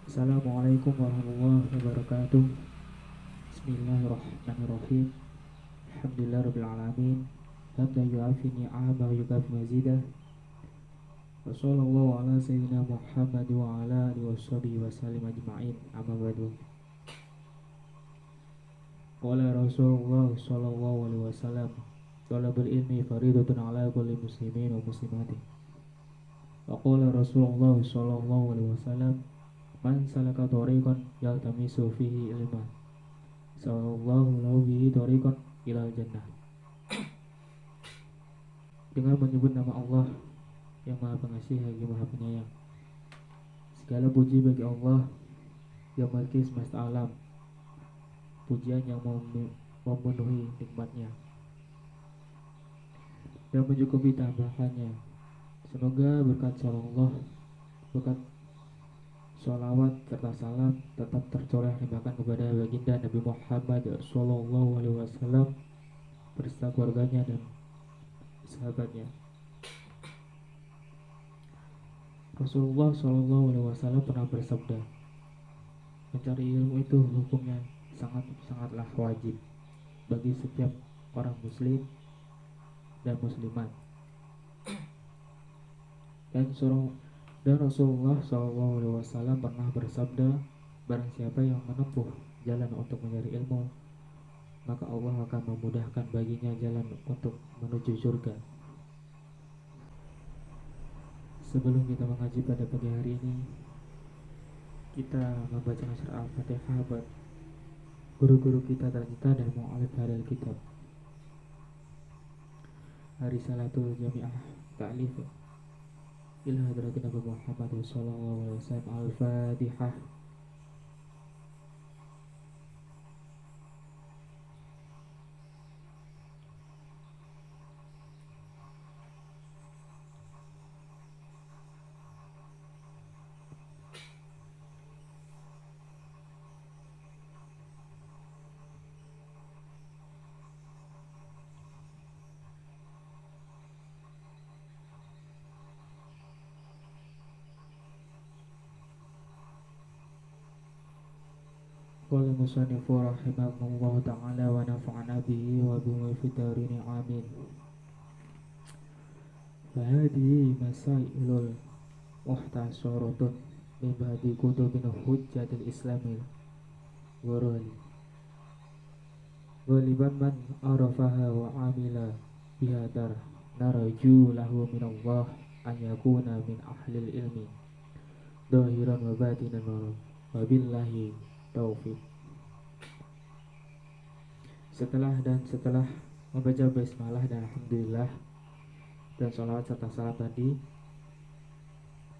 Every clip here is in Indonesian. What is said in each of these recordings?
Assalamualaikum warahmatullahi wabarakatuh. Bismillahirrahmanirrahim. Alhamdulillahirrabbilalamin. Hamdan yu'afi ni'ama wa yukafi mazidah. Wa sallallahu ala sayyidina Muhammad wa ala alihi wa sahbihi wa sallim ajma'in. Amma ba'du. Qala Rasulullah sallallahu alaihi wasallam, talabul ilmi faridatun ala kulli muslimin wa muslimatin. Wa qala Rasulullah sallallahu alaihi wasallam, man salaka thoriqan yaltamisu fihi ilma sallallahu lahu bihi thoriqan ilal jannah. Dengan menyebut nama Allah yang Maha Pengasih lagi Maha Penyayang. Segala puji bagi Allah yang memiliki semesta alam, pujian yang memenuhi nikmatnya dan mencukupi tambahannya. Semoga berkat salawat, berkat sholawat serta salam tetap tercurah limpahkan kepada baginda Nabi Muhammad Sallallahu Alaihi Wasallam beserta keluarganya dan sahabatnya. Rasulullah Sallallahu Alaihi Wasallam pernah bersabda, mencari ilmu itu hukumnya sangatlah wajib bagi setiap orang muslim dan muslimat. Dan Rasulullah SAW pernah bersabda, barang siapa yang menempuh jalan untuk mencari ilmu, maka Allah akan memudahkan baginya jalan untuk menuju surga. Sebelum kita mengaji pada pagi hari ini, kita membaca surah Al-Fatihah buat guru-guru kita tercinta dan mu'alif hadal kitab Risalatul Jami'ah Ta'lif ila hadratin Nabi Muhammad sallallahu alaihi wasallam. Al-Fatihah. Qala musannifu rahimahullah ta'ala wa nafa'ana bihi wa bihi fid darin amin. Fahadihi masailul muhtasaratun min ba'di kutubin hujjatil islamil warali waliban man arafaha wa amila bihadar naraju lahu minallah an yakuna min ahlil ilmi dahiran wa batinan wa billahi taufik. Setelah membaca basmalah dan alhamdulillah dan sholawat serta salam tadi,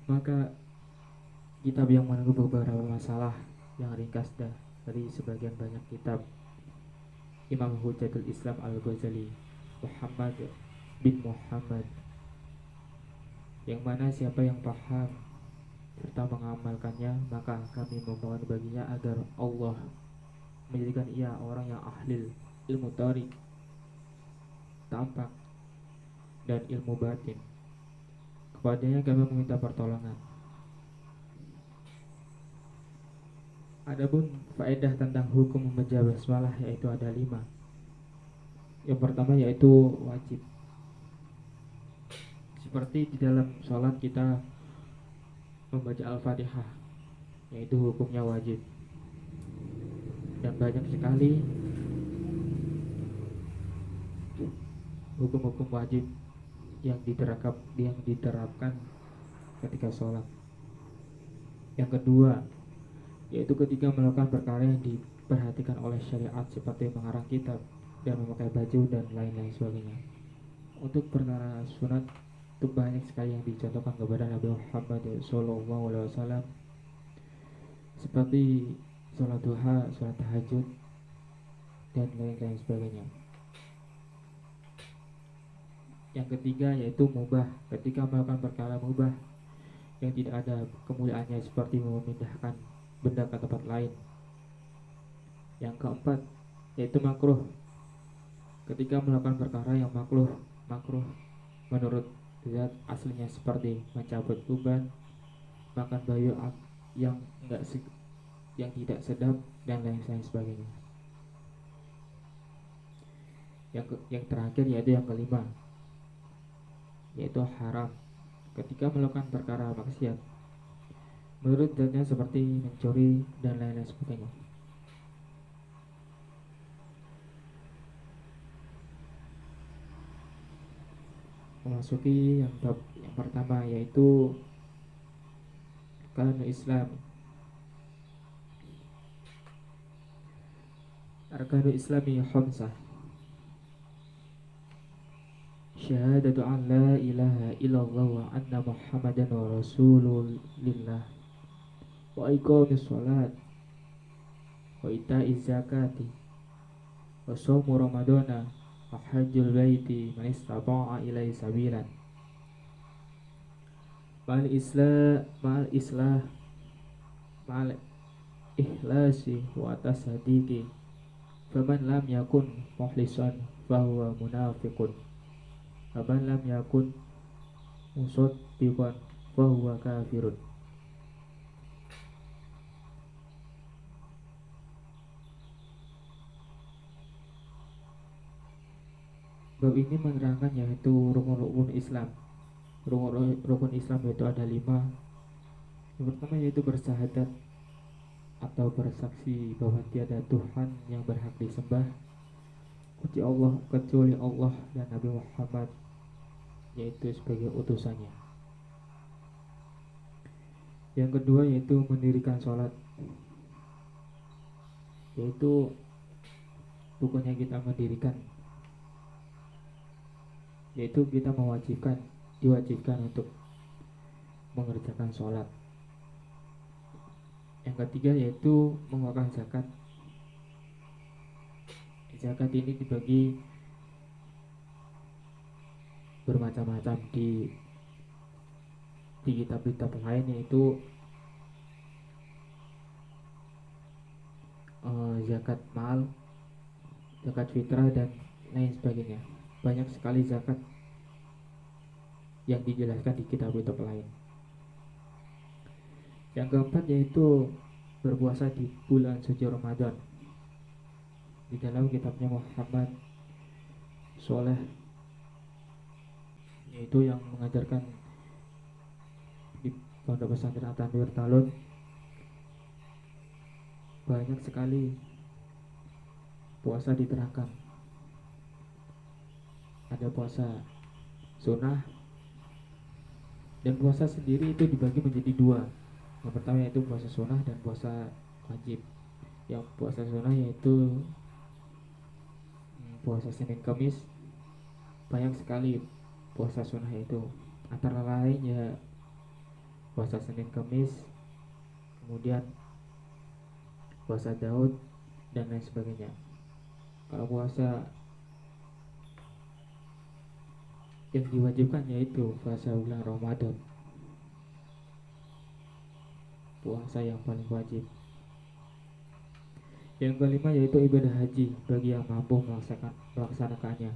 maka kitab yang menunggu beberapa masalah yang ringkas dari sebagian banyak kitab Imam Hujjatul Islam Al-Ghazali Muhammad bin Muhammad, yang mana siapa yang paham serta mengamalkannya, maka kami memohon baginya agar Allah menjadikan ia orang yang ahli ilmu tarik, tampak, dan ilmu batin. Kepadanya kami meminta pertolongan. Adapun faedah tentang hukum membaca basmalah yaitu ada 5. Yang pertama yaitu wajib. Seperti di dalam sholat kita membaca Al-Fatihah, yaitu hukumnya wajib. Dan banyak sekali hukum-hukum wajib yang diterapkan ketika sholat. Yang kedua yaitu ketika melakukan perkara yang diperhatikan oleh syariat seperti mengarang kitab dan memakai baju dan lain-lain sebagainya. Untuk perkara sunat itu banyak sekali yang dicontohkan kepada Nabi Muhammad SAW, seperti sholat duha, sholat tahajud, dan lain-lain sebagainya. Yang ketiga yaitu mubah, ketika melakukan perkara mubah yang tidak ada kemuliaannya seperti memindahkan benda ke tempat lain. Yang keempat yaitu makruh, ketika melakukan perkara yang makruh menurut zat aslinya seperti mencabut uban, makan bayu yang yang tidak sedap dan lain sebagainya. Yang terakhir yaitu yang kelima, yaitu haram ketika melakukan perkara maksiat menurut zatnya seperti mencuri dan lain sebagainya. Memasuki yang bab yang pertama, yaitu Arkanul Islam. Arkanul Islami khamsah. Syahadatu an la ilaha illallah wa anna muhammadan rasulullah wa iqamis shalat wa ita'iz zakati wa shaumu ramadana wa hajjul baiti man istata'a ilaihi sabilan ma'al ikhlasi wa tasdiqi faman lam yakun mukhlisan fahuwa munafiqun faman lam yakun musaddiqan fahuwa kafirun. Bab ini menerangkan yaitu rukun-rukun Islam. Rukun Islam yaitu ada 5. Yang pertama yaitu bersyahadat atau bersaksi bahwa tiada Tuhan yang berhak disembah kecuali Allah dan Nabi Muhammad yaitu sebagai utusannya. Yang kedua yaitu mendirikan sholat, yaitu bukannya kita mendirikan, yaitu kita diwajibkan untuk mengerjakan sholat. Yang ketiga yaitu mengeluarkan zakat. Zakat ini dibagi bermacam-macam di kitab-kitab lain, yaitu zakat mal, zakat fitrah dan lain sebagainya. Banyak sekali zakat yang dijelaskan di kitab-kitab lain. Yang keempat yaitu berpuasa di bulan suci Ramadan. Di dalam kitabnya Muhammad Soleh, yaitu yang mengajarkan di Pondok Pesantren At-Tanwir Talun, banyak sekali puasa diterangkan. Ada puasa sunnah dan puasa sendiri itu dibagi menjadi 2. Yang pertama yaitu puasa sunnah dan puasa wajib. Yang puasa sunnah yaitu puasa Senin Kamis. Banyak sekali puasa sunnah itu, antara lain ya puasa Senin Kamis, kemudian puasa Daud dan lain sebagainya. Kalau puasa yang diwajibkan yaitu puasa bulan Ramadan, puasa yang paling wajib. Yang kelima yaitu ibadah haji bagi yang mampu melaksanakannya.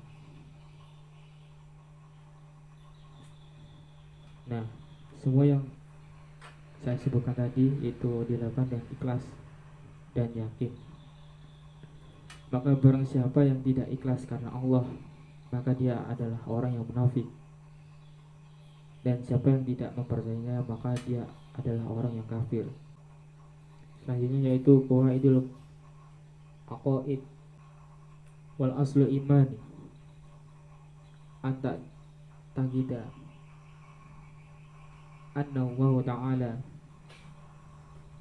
Nah, semua yang saya sebutkan tadi itu dilakukan dengan ikhlas dan yakin. Maka barang siapa yang tidak ikhlas karena Allah, maka dia adalah orang yang munafik. Dan siapa yang tidak mempercayainya, maka dia adalah orang yang kafir. Selanjutnya yaitu qawaidul aqaid wal aslu imani anta tagida anna Allah ta'ala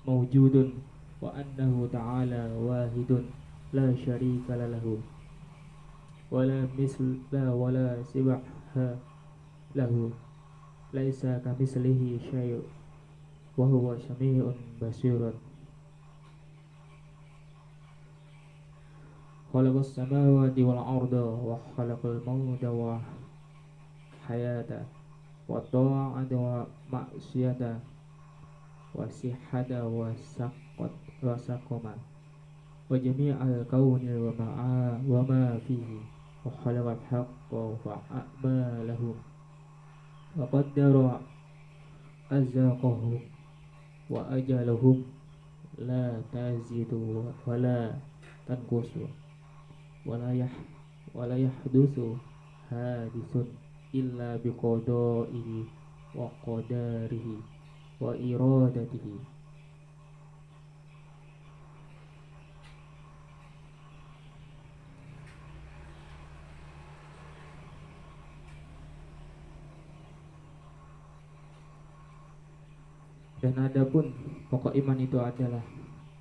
mawjudun wa annahu ta'ala wahidun la syarika lahu wala misla wala sibaha lahu laisa kamislihi syai'un wa huwa sami'un basirun. Khalaqas samawati wal arda wa khalaqal mauta wa hayata wa ta'ata wa ma'siyata wa sihhata wa saqama wa jami'al kauni wa ma fihi wa khalaqal haqqa wa a'malahu wa qaddara azzaqahu wa ajaluhum la tazidu wa la tanqusu wa la yah wa la yahdutsu hadithun illa biqada'ihi wa qadarihi wa iradatihi. Dan adapun pokok iman itu adalah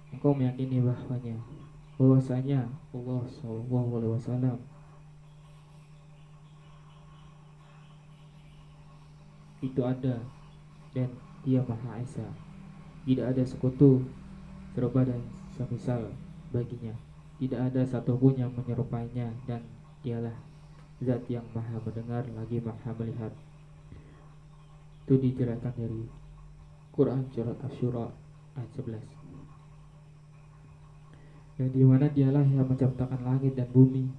engkau meyakini bahwasanya Allah Shallallahu Alaihi Wasallam itu ada dan Dia Maha Esa, tidak ada sekutu serupa dan semisal baginya, tidak ada satupun yang menyerupainya, dan Dialah Zat yang Maha mendengar lagi Maha melihat. Itu dijelaskan dari Quran surat Asy-Syura ayat 11. Yang dimana Dialah yang menciptakan langit dan bumi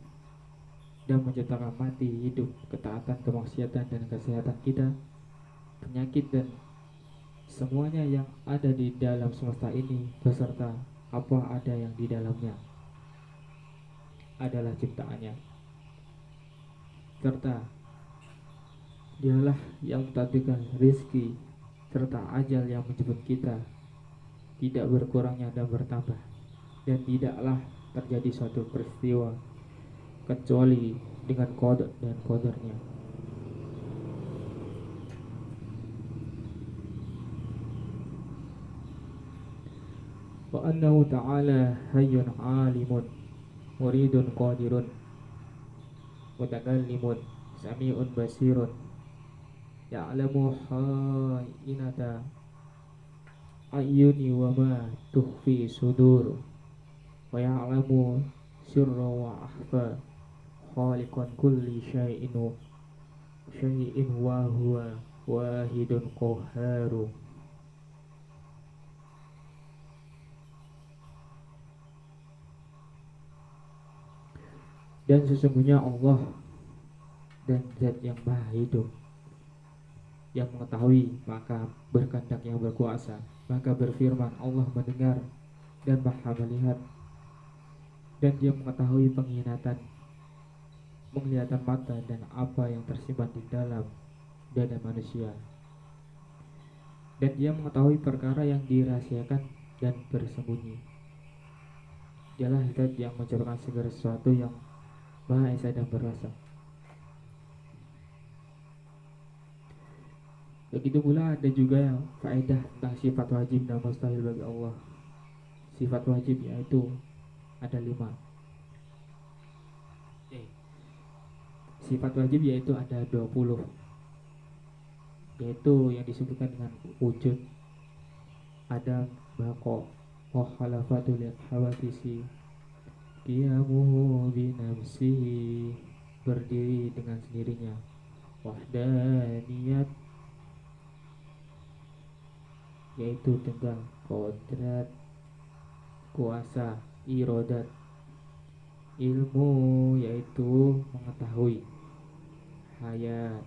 dan menciptakan mati, hidup, ketaatan, kemaksiatan, dan kesehatan kita, penyakit, dan semuanya yang ada di dalam semesta ini beserta apa ada yang di dalamnya adalah ciptaannya. Serta Dialah yang mentakdirkan rizki serta ajal yang menjemput kita tidak berkurangnya dan bertambah, dan tidaklah terjadi suatu peristiwa kecuali dengan qada dan qadarnya. Wa annahu ta'ala hayyun alimun muridun qadirun mutakallimun sami'un basirun ya'lamu ha'inata ayyuni wa ma tukhfi sudur wa ya'lamu sirra wa akhfa khaliqan kulli syai'in wa huwa wahidun qahharu. Dan sesungguhnya Allah dan Zat yang Maha Hidup, yang mengetahui, maka berkehendak, yang berkuasa, maka berfirman. Allah mendengar dan Maha melihat, dan Dia mengetahui penglihatan mata dan apa yang tersimpan di dalam dada manusia, dan Dia mengetahui perkara yang dirahasiakan dan bersembunyi. Dialah Zat yang menciptakan segala sesuatu yang Maha Esa dan berrasa. Begitu pula ada juga faedah tentang sifat wajib dan mustahil bagi Allah. Sifat wajib yaitu ada 5. Sifat wajib yaitu ada 20, yaitu yang disebutkan dengan wujud, ada baqa, wa khalafatul hawadisi, qiyamuhu binafsihi, berdiri dengan sendirinya, wahdaniyat yaitu tentang kodrat, kuasa, irodat, ilmu yaitu mengetahui, hayat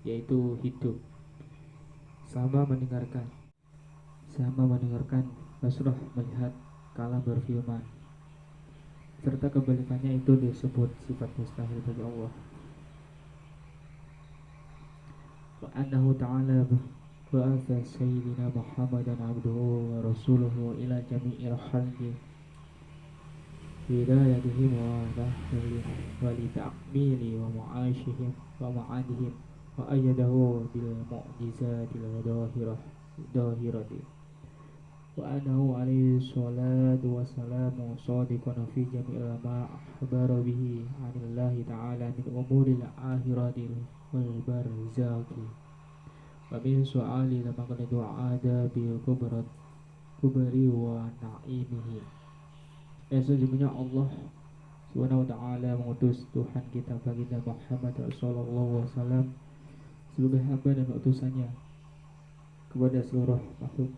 yaitu hidup, sama mendengarkan, basrah melihat, kalam berfirman, serta kebalikannya itu disebut sifat mustahil bagi Allah. Wa annahu ta'ala ba'atha sayyidina Muhammadan abduhu wa rasuluhu ila jami'il khalqi hidayatihim wa rahmihim wa li ta'mili wa ma'ashihim wa ma'adihim wa ayyadahu bil mu'jizatil dahirati wa annahu alaihi salatu wa salamu sadiqan fi jami'il ma akhbara bihi anillahi ta'ala min umuril akhirati wal barzaki wa min su'ali lama kana du'ada bil kubri wa na'imihi. Sesungguhnya Allah Subhanahu wa ta'ala mengutus Tuhan kita baginda Muhammad sallallahu alaihi wasallam sebagai hamba dan utusannya kepada seluruh makhluk,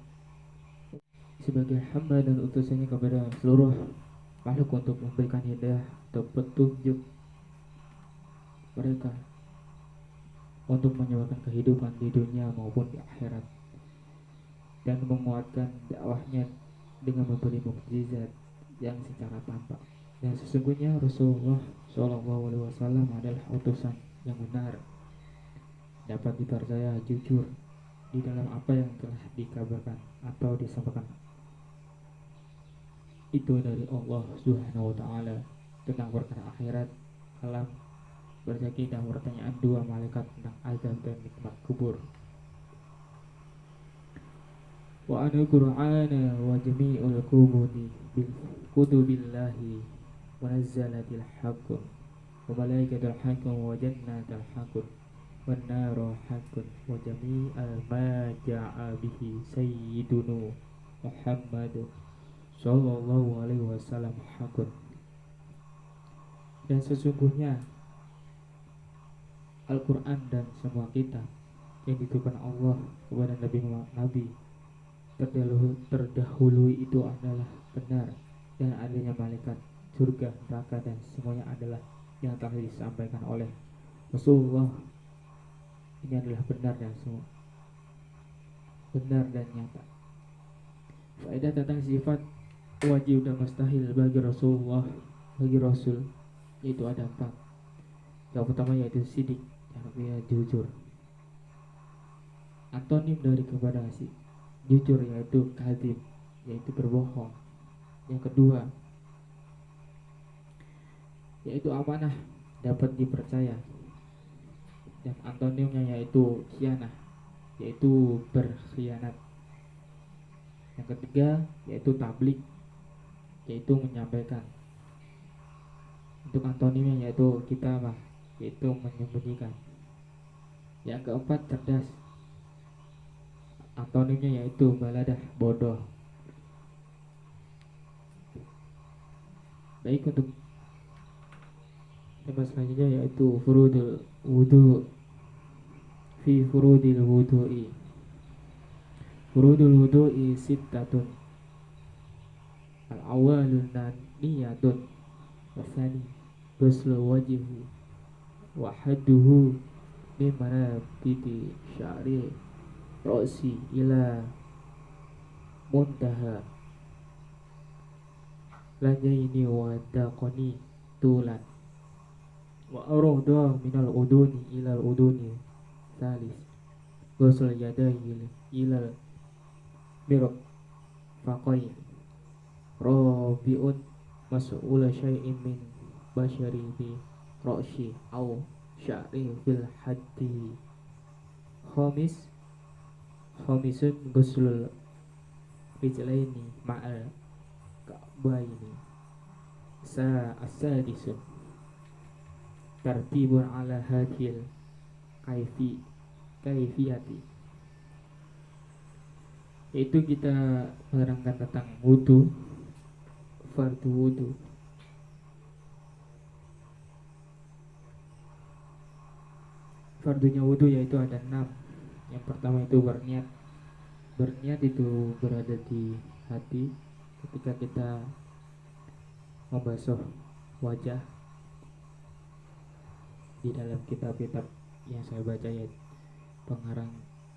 untuk memberikan hidayah atau petunjuk mereka untuk menyebabkan kehidupan di dunia maupun di akhirat. dan menguatkan dakwahnya dengan memberi mukjizat yang secara tampak. Dan sesungguhnya Rasulullah Shallallahu Alaihi Wasallam adalah utusan yang benar, dapat dipercaya, jujur di dalam apa yang telah dikabarkan atau disampaikan itu dari Allah Subhanahu wa taala tentang perkara akhirat, alam berzaki dan pertanyaan dua malaikat tentang azab dan nikmat kubur. Wa anil qur'ana wa jami'ul kutubillahi wa nazzalatil haqqun wa malaikatul haqqun wa jannatul haqqun wan naru haqqun wa jami'al ma ja'a bihi sayyiduna Muhammad sallallahu alaihi wasallam haqqun. Dan sesungguhnya Al-Quran dan semua kitab yang diturunkan Allah kepada Nabi terdahulu itu adalah benar, dan adanya malaikat, surga, neraka dan semuanya adalah yang telah disampaikan oleh Rasulullah. Ini adalah benar dan semua benar dan nyata. Faedah tentang sifat wajib dan mustahil bagi Rasulullah, bagi Rasul, yaitu ada 4. Yang pertama yaitu sidik, yang artinya jujur. Antonim dari kepada jujur yaitu kadzib, yaitu berbohong. Yang kedua yaitu amanah, dapat dipercaya. Dan antonimnya yaitu khianah, yaitu berkhianat. Yang ketiga yaitu tablik, yaitu menyampaikan. Untuk antonimnya yaitu kitabah, yaitu menyembunyikan. Yang keempat cerdas, antonimnya yaitu baladah, bodoh. Baik, untuk tema selanjutnya yaitu furudul wudu. Fi furudil wudu'i, furudul wudu'i sittatun. Al-awwalun niyatun, wasani ghuslu wajhi wa hadduhu min manabiti sya'ri ra'si ila muntaha lajaini wa daqani tulan wa arada minal uduni ilal uduni salis ghusl yadayhi ilal mirq faqain rabi'un mas'ula syai'in min basyari bi ra'si au sya'ri fil haddi khamisun ghuslul rijlaini ma'al ka'baini asadisun tartibun ala hadhil kaifiyati, yaitu kita menerangkan tentang wudu, fardu wudu. Fardunya wudu yaitu ada 6. Yang pertama itu berniat. Berniat itu berada di hati ketika kita membasuh wajah. Di dalam kitab-kitab yang saya baca, ya pengarang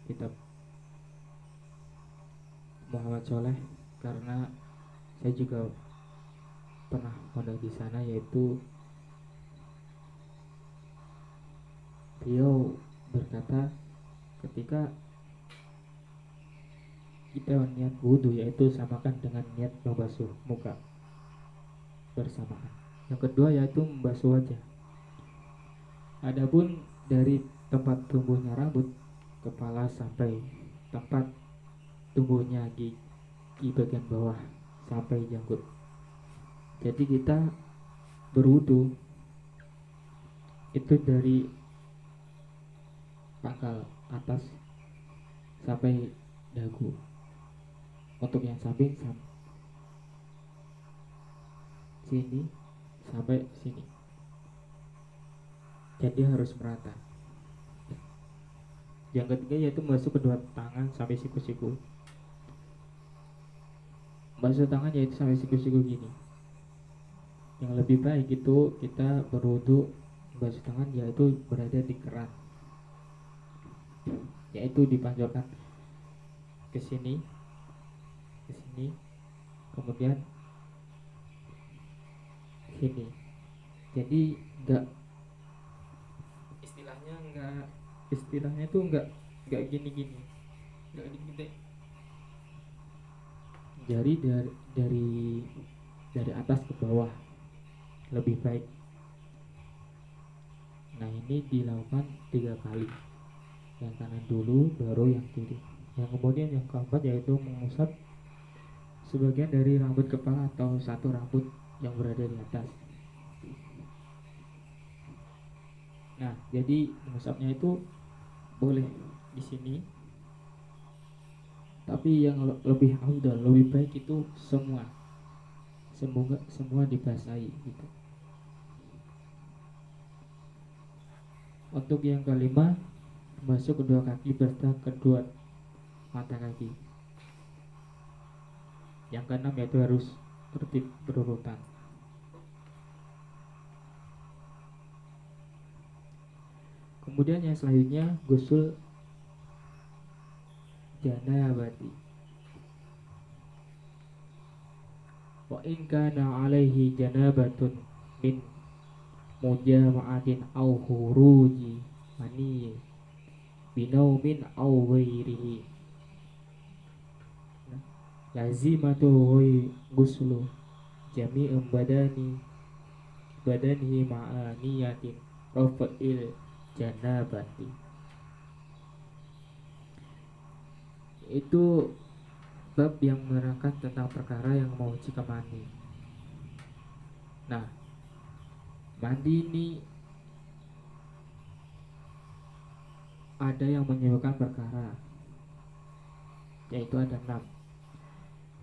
kitab Muhammad Soleh, karena saya juga pernah mondok di sana, yaitu beliau berkata ketika kita niat wudhu, yaitu samakan dengan niat membasuh muka bersamaan. Yang kedua yaitu membasuh wajah. Adapun dari tempat tumbuhnya rambut kepala sampai tempat tumbuhnya gigi bagian bawah sampai janggut. Jadi kita berwudu itu dari pangkal atas sampai dagu. Untuk yang samping sini sampai sini. Jadi harus merata. Yang ketiga yaitu membasuh kedua tangan sampai siku-siku. Basuh tangan yaitu sampai siku-siku gini. Yang lebih baik itu kita berwudu basuh tangan yaitu berada di keran, yaitu dipanjangkan ke sini sini, kemudian sini. Jadi istilahnya tuh nggak gini-gini, nggak gini. Jadi dari atas ke bawah lebih baik. Nah, ini dilakukan 3 kali. Yang kanan dulu, baru yang kiri. Yang kemudian yang keempat yaitu mengusap sebagian dari rambut kepala atau satu rambut yang berada di atas. Nah, jadi mengusapnya itu boleh di sini, tapi yang lebih afdal, lebih baik itu semua dibasahi gitu. Untuk yang kelima, masuk kedua kaki beserta kedua mata kaki. Yang keenam yaitu harus tertib berurutan. Kemudian yang selanjutnya gusul janabati. Wa in kana alaihi janabatun min mujama'atin au huruji mani binaumin au ghairihi lazimatu guslu jami'un badanihi ma'aniyatin rafa'il janabati. Itu bab yang menerangkan tentang perkara yang mewajibkan mandi. Nah, mandi ini ada yang menyebabkan perkara, yaitu ada 6.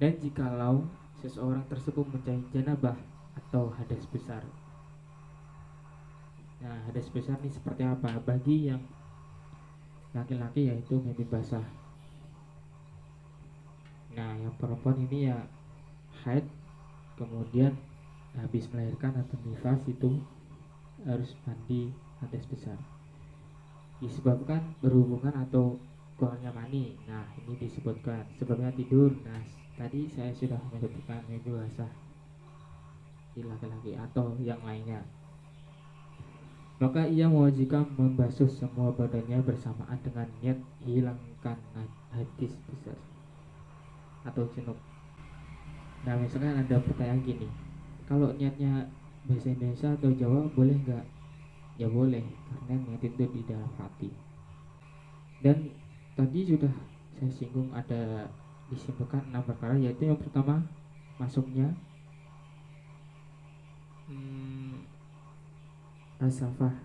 Dan jikalau seseorang tersebut mencari janabah atau hadas besar. Nah, hadas besar ini seperti apa? Bagi yang laki-laki yaitu mimpi basah. Nah, yang perempuan ini ya haid, kemudian habis melahirkan atau nifas itu harus mandi hadas besar. Disebabkan berhubungan atau keluarnya mani. Nah, ini disebutkan sebabnya tidur. Nah, tadi saya sudah menyebutkan mimpi basah di laki-laki atau yang lainnya. Maka ia mewajibkan membasuh semua badannya bersamaan dengan niat hilangkan hadis besar atau junub. Nah, misalkan ada pertanyaan gini, kalau niatnya bahasa Indonesia atau Jawa boleh nggak? Ya boleh, karena niat itu di dalam hati. Dan tadi sudah saya singgung ada disimpulkan 6 perkara, yaitu yang pertama masuknya asafah,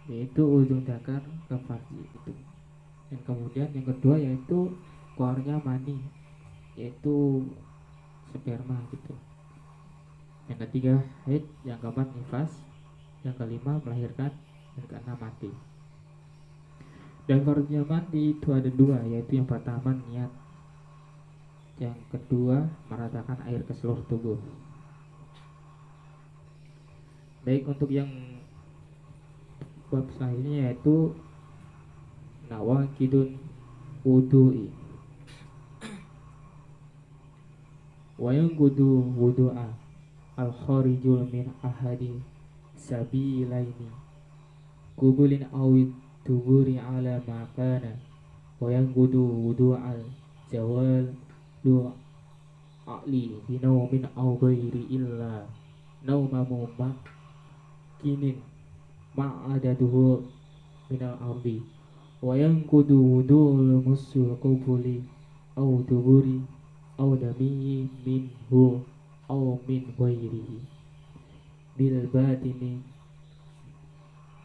yaitu ujung dakar ke farji itu. Dan kemudian yang kedua yaitu keluarnya mani, yaitu sperma gitu. Yang ketiga haid, yang keempat nifas, yang kelima melahirkan, dan keenam mati. Dan fardunya mandi itu ada 2, yaitu yang pertama niat, yang kedua meratakan air ke seluruh tubuh. Baik, untuk yang bab selanjutnya yaitu nawakidun wudu'i wa yanqudu wudu'a al kharijul min ahadi sabilaini kubulin awid tuburi ala makana wa yanqudu wudu'al zawal lu a'li binaumin aw ghairi illa naumamu kinin ma'adaduhu minal ardi wa yanqudu wudul musul qubuli au duburi au dami minhu au min ghairihi bil batini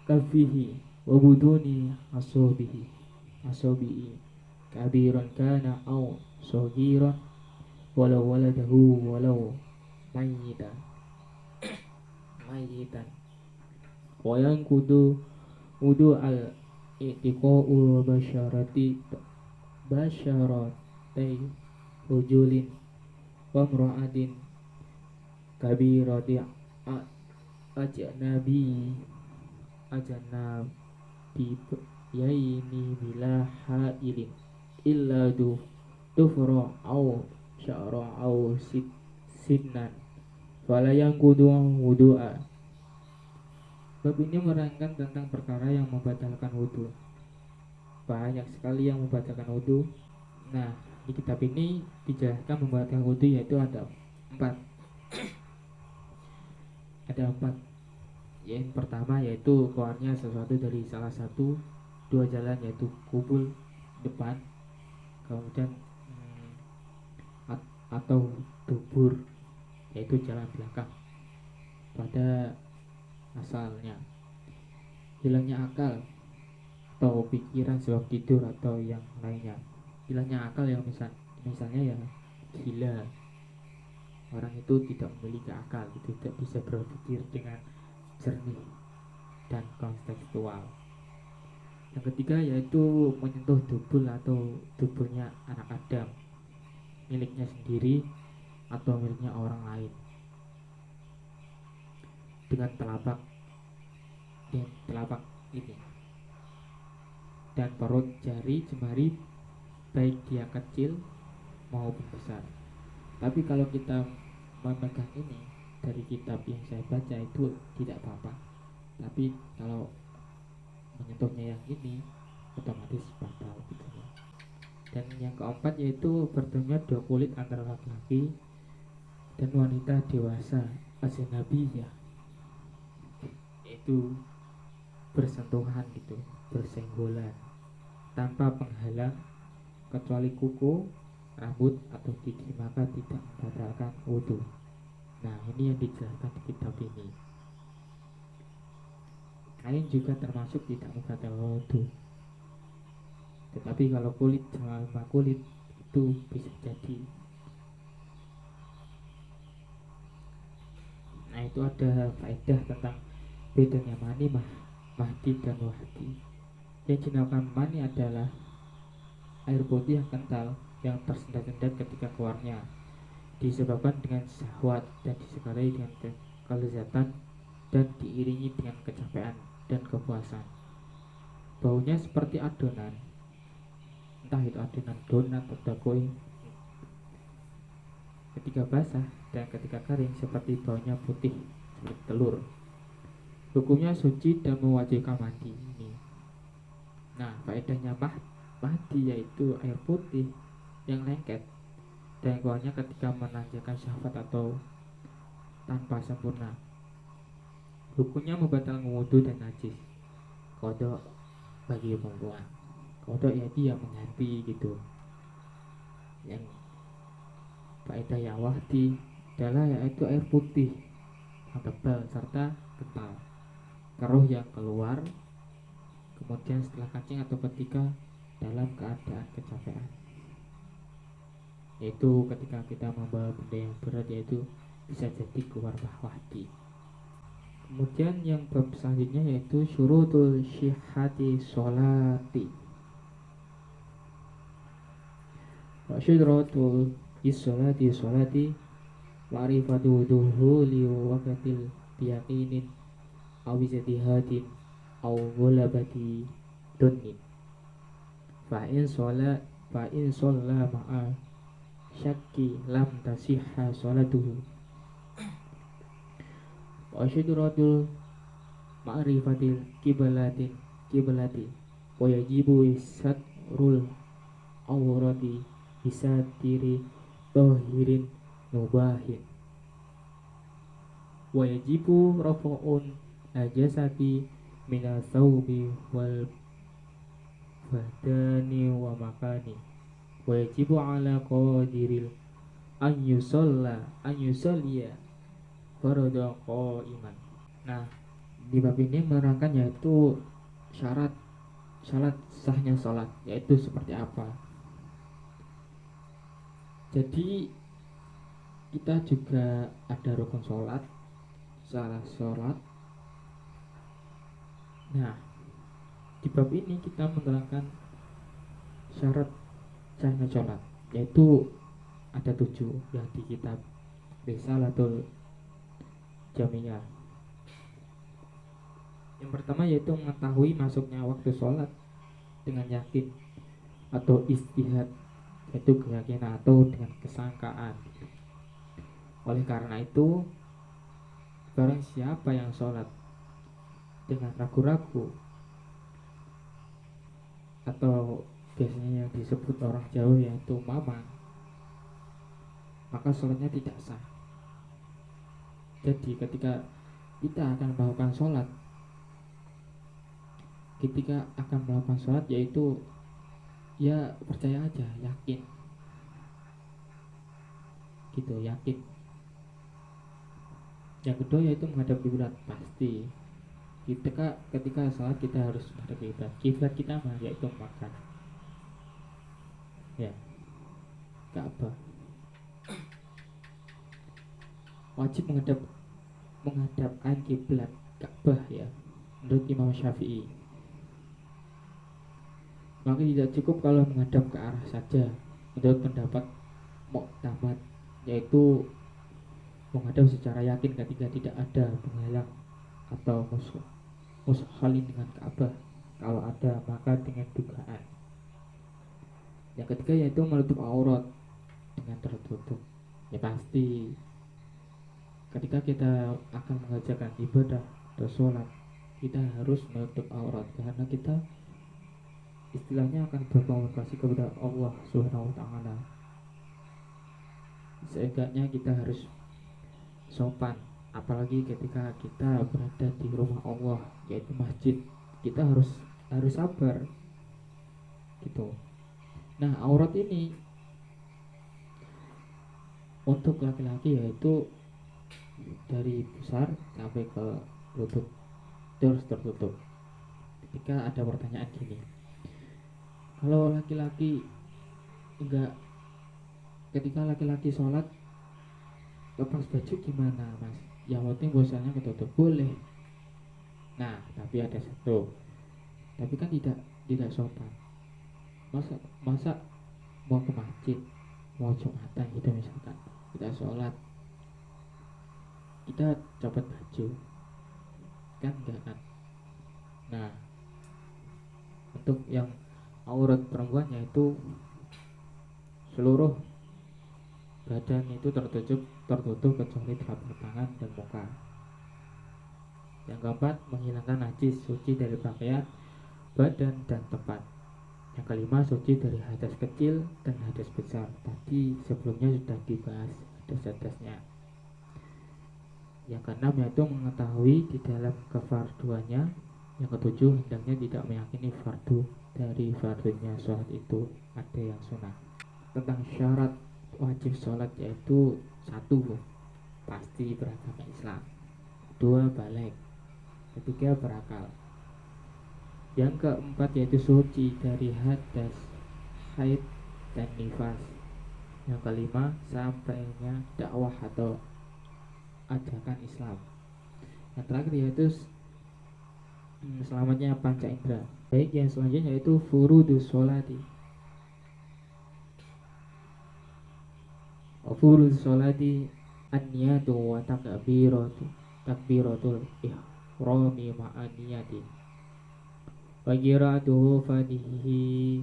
kafihi wa buduni asobihi kabiran kana au sogiran walau waladahu walau mayyitan wa yanqudu wudu al itiqa'ul basyaratai rujulin wa mra'atin kabirati ajnabi yaini bila hailin illa tufra au sya'ra au sinnan fala yanqudu wudu'a. Bab ini menerangkan tentang perkara yang membatalkan wudhu. Banyak sekali yang membatalkan wudhu. Nah, di kitab ini dijelaskan membatalkan wudhu yaitu ada empat. Ada empat. Yang pertama yaitu keluarnya sesuatu dari salah satu dua jalan, yaitu kubul depan, kemudian atau dubur, yaitu jalan belakang pada asalnya. Hilangnya akal atau pikiran sebab tidur atau yang lainnya. Hilangnya akal yang misalnya ya gila, orang itu tidak memiliki akal, tidak bisa berpikir dengan jernih dan kontekstual. Yang ketiga yaitu menyentuh dubur atau duburnya anak Adam, miliknya sendiri atau miliknya orang lain, dengan telapak ini dan perut jari jemari, baik dia kecil maupun besar. Tapi kalau kita memegang ini dari kitab yang saya baca itu tidak apa-apa. Tapi kalau menyentuhnya yang ini otomatis batal gitu ya. Dan yang keempat yaitu bertemunya dua kulit antara laki-laki dan wanita dewasa ajnabiyah, itu bersentuhan gitu, bersenggolan tanpa penghalang kecuali kuku, rambut atau gigi, maka tidak membatalkan wudhu. Nah, ini yang dijelaskan di kitab ini. Kain juga termasuk tidak membatalkan wudhu. Tetapi kalau kulit sama kulit itu bisa jadi. Nah, itu ada faedah tentang bedanya mani, mahdi dan wahdi. Yang dinamakan mani adalah air putih yang kental yang tersendat-sendat ketika keluarnya, disebabkan dengan syahwat dan disertai dengan kelezatan dan diiringi dengan kecapean dan kepuasan. Baunya seperti adonan, entah itu adonan donat atau kue. Ketika basah dan ketika kering seperti baunya putih seperti telur. Hukumnya suci dan mewajibkan mandi ini. Nah, faedahnya mahdi yaitu air putih yang lengket dan keluarnya ketika menanjakan syahwat atau tanpa sempurna. Hukumnya membatalkan wudhu dan najis. Kodok bagi perempuan. Kodok yaitu yang mengganti gitu. Yang faedah yang wahdi adalah yaitu air putih yang tebal serta kental, keruh yang keluar kemudian setelah kencing atau ketika dalam keadaan kecapean, yaitu ketika kita membawa benda yang berat, yaitu bisa jadi keluar wahdi. Kemudian yang bab selanjutnya yaitu syurutul syihhati sholati wa syurutul sholati ma'rifatu duhuli waqtil biyaqinin aw bijtihadin aw ghalabati dunnin fa in sholla ma'a syakki lam tasihha sholatuhu wa syurutul ma'rifatil kiblati wa yajibu satrul awrati bisatiri tohirin mubahin wa yajibu rafa'un najasati minas thawbi wal badani wa makani wa yajibu ala qadiril an yusalliya farada qa'iman. Nah, di bab ini menerangkan yaitu syarat sahnya sholat, yaitu seperti apa. Jadi kita juga ada rukun sholat, salah sholat. Nah, di bab ini kita menerangkan syarat sahnya sholat, yaitu ada 7 yang di kitab Risalatul Jamiyah. Yang pertama yaitu mengetahui masuknya waktu sholat dengan yakin atau istihad. yaitu keyakinan atau dengan kesangkaan. Oleh karena itu, barang siapa yang sholat dengan ragu-ragu atau biasanya yang disebut orang Jawa yaitu mamang, maka sholatnya tidak sah. Jadi ketika kita akan melakukan sholat, yaitu ya percaya aja, yakin gitu, yakin. Yang kedua yaitu menghadap kiblat. Pasti ketika sholat kita harus menghadap kiblat. Kiblat kita mah yaitu makan, ya, Ka'bah. Wajib menghadapkan kiblat Ka'bah ya, menurut Imam Syafi'i. Maka tidak cukup kalau menghadap ke arah saja, menurut pendapat Mu'tamad, yaitu menghadap secara yakin ketika tidak ada penghalang atau mushalin dengan Ka'bah. Kalau ada maka dengan dugaan. Yang ketiga yaitu menutup aurat dengan tertutup. Ya pasti ketika kita akan mengerjakan ibadah atau sholat, kita harus menutup aurat karena kita istilahnya akan berkomunikasi kepada Allah Subhanahu wa taala. Seenggaknya kita harus sopan, apalagi ketika kita berada di rumah Allah yaitu masjid. Kita harus sabar gitu. Nah, aurat ini untuk laki-laki yaitu dari pusar sampai ke lutut terus tertutup. Ketika ada pertanyaan gini, kalau laki-laki ketika laki-laki sholat lepas baju gimana mas? Yang penting bosannya ketutup, boleh. Nah tapi ada satu, tapi kan tidak sopan. Masa mau ke masjid, mau Jumatan gitu misalkan, kita sholat kita copot baju, kan enggak kan? Nah, untuk yang aurat perempuannya itu seluruh badan itu tertutup kecuali telapak tangan dan muka. Yang keempat, menghilangkan najis, suci dari pakaian, badan dan tempat. Yang kelima, suci dari hadas kecil dan hadas besar. Tadi sebelumnya sudah dibahas hadas-hadasnya. Yang keenam yaitu mengetahui di dalam kefarduannya. Yang ketujuh, hendaknya tidak meyakini fardu dari fardunya sholat itu ada yang sunnah. Tentang syarat wajib sholat yaitu 1. Pasti beragama Islam. 2. Baligh. 3. Berakal. Yang keempat yaitu suci dari hadas, haid dan nifas. Yang kelima, sampainya dakwah atau ajakan Islam. Yang terakhir yaitu selamatnya panca indera. Baik, yang selanjutnya yaitu furudus sholati. Furudus sholati an-niyatu wa takbiratul ihrami ma'aniyati wa qira'atuhu fatihi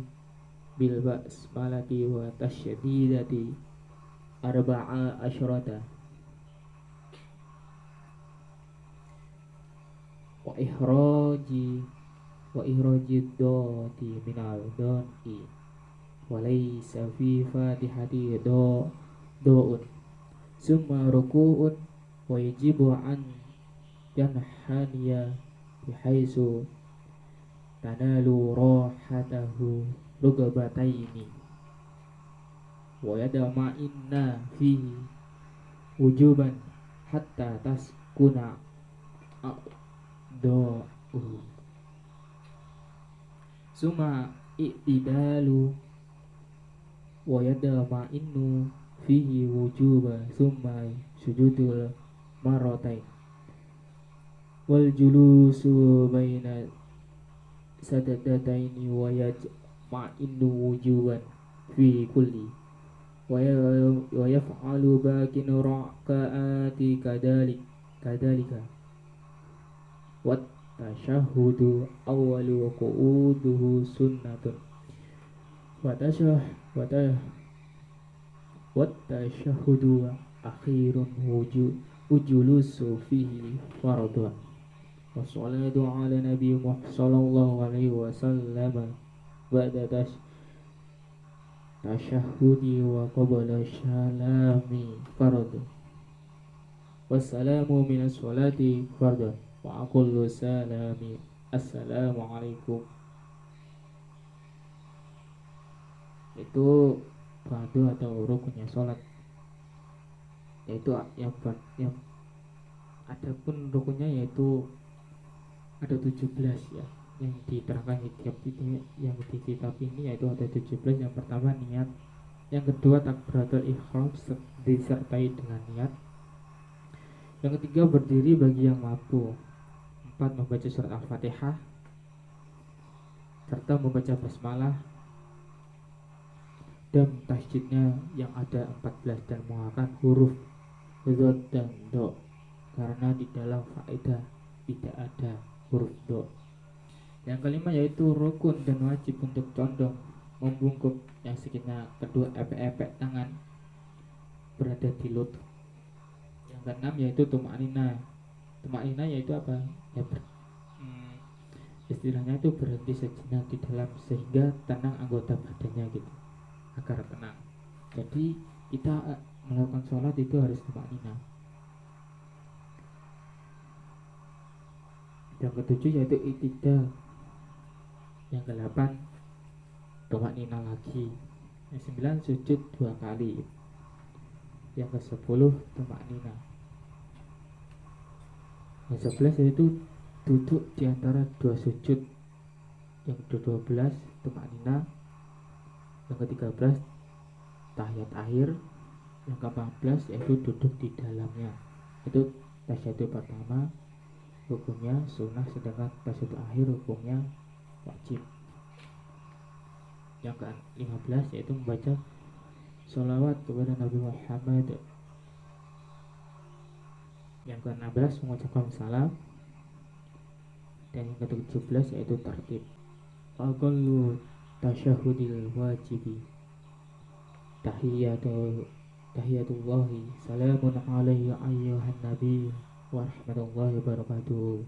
bil basmalati wa tasydidati arba'a asyrata wa ihraji doti minal doni wa laysa fi fatihati do'un summa ruku'un wa yajibu an yanhaniya bihaisu tanalu rohatahu rugabataini wa yadama inna fihi wujuban hatta taskuna do'u summa i'tidalu wa yadama innu fihi wujuba summa sujudul maratain wal julusu baina sadadataini wa yajma'inu wujuban fi kulli wa yaf'alu bakin raqa'ati kadalika wat tashahhudu awwalu qu'uduhu sunnatun wa wattasyahhudu akhirun wujulusu fihi fardhu wassalatu ala nabi Muhammad sallallahu alaihi wasallam ba'da tasyahhudi wa qabla syalami fardhu wassalamu minas sholati fardhu wa aqulu salami assalamu alaikum. Itu fardu atau rukunnya sholat, yaitu yang adapun rukunnya yaitu ada 17 ya, yang diterangkan di kitab ini yaitu ada 17. Yang pertama niat, yang kedua takbiratul ihram disertai dengan niat, yang ketiga berdiri bagi yang mampu, 4 membaca surat al-fatihah serta membaca basmalah, dan tasjidnya yang ada 14 dan mengeluarkan huruf dot dan do, karena di dalam faedah tidak ada huruf do. Yang kelima yaitu rukun dan wajib untuk condong membungkuk, yang sekiranya kedua epek tangan berada di lutut. Yang keenam yaitu tumaknina. Tumaknina yaitu apa? Ya istilahnya itu berhenti sejenak di dalam sehingga tenang anggota badannya gitu, agar tenang. Jadi kita melakukan sholat itu harus tumaknina. Yang ketujuh yaitu iktidal. Yang ke-8 tumaknina lagi. Yang 9 sujud 2 kali. Yang ke-10 tumaknina. Yang 11 yaitu duduk di antara 2 sujud. Yang ke-12 tumaknina. Yang ke-13 tahiyat akhir. Yang ke-14 yaitu duduk di dalamnya. Itu tasyahud pertama hukumnya sunnah, sedangkan tasyahud akhir hukumnya wajib. Yang ke-15 yaitu membaca sholawat kepada Nabi Muhammad. Yang ke-16 mengucapkan salam. Dan yang ke-17 yaitu tartib. Aqallu tasyahudil wajibi tahiyatullahi salamun alaihi ayyuhan nabi wa rahmatullahi wa barakatuh.